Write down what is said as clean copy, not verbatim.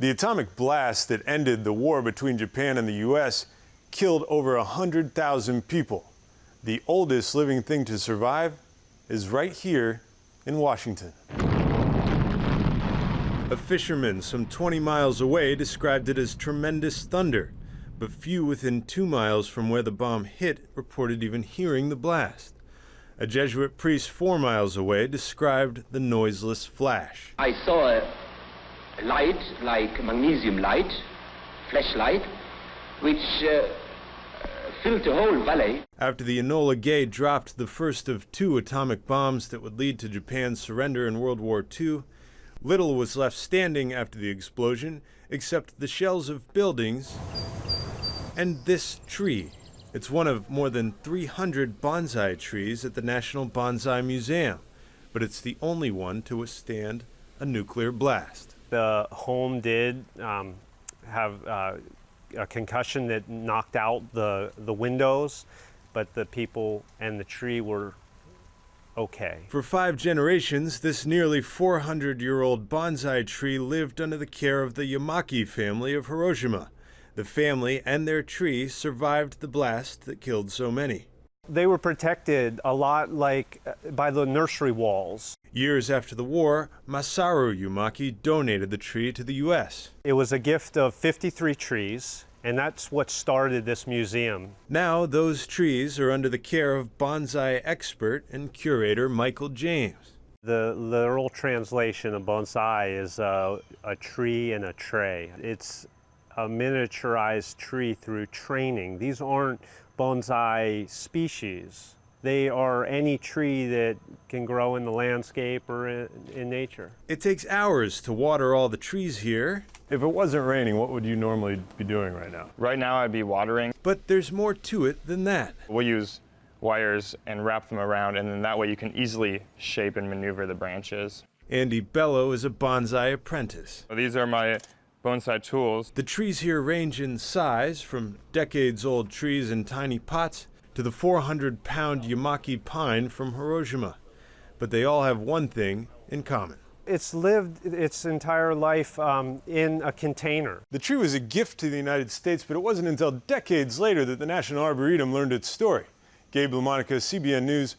The atomic blast that ended the war between Japan and the U.S. killed over 100,000 people. The oldest living thing to survive is right here in Washington. A fisherman some 20 miles away described it as tremendous thunder, but few within 2 miles from where the bomb hit reported even hearing the blast. A Jesuit priest 4 miles away described the noiseless flash. I saw a light, like magnesium light, flashlight, which filled the whole valley. After the Enola Gay dropped the first of 2 atomic bombs that would lead to Japan's surrender in World War II, little was left standing after the explosion except the shells of buildings and this tree. It's one of more than 300 bonsai trees at the National Bonsai Museum, but it's the only one to withstand a nuclear blast. The home did have a concussion that knocked out the windows, but the people and the tree were okay. For 5 generations, this nearly 400-year-old bonsai tree lived under the care of the Yamaki family of Hiroshima. The family and their tree survived the blast that killed so many. They were protected a lot like by the nursery walls. Years after the war, Masaru Yamaki donated the tree to the U.S. It was a gift of 53 trees, and that's what started this museum. Now those trees are under the care of bonsai expert and curator Michael James. The literal translation of bonsai is a tree in a tray. It's a miniaturized tree through training. These aren't bonsai species. They are any tree that can grow in the landscape or in nature. It takes hours to water all the trees here. If it wasn't raining, what would you normally be doing right now? Right now I'd be watering. But there's more to it than that. We'll use wires and wrap them around, and then that way you can easily shape and maneuver the branches. Andy Bello is a bonsai apprentice. These are my bonsai tools. The trees here range in size from decades-old trees in tiny pots to the 400-pound Yamaki pine from Hiroshima. But they all have one thing in common. It's lived its entire life in a container. The tree was a gift to the United States, but it wasn't until decades later that the National Arboretum learned its story. Gabe LaMonica, CBN News,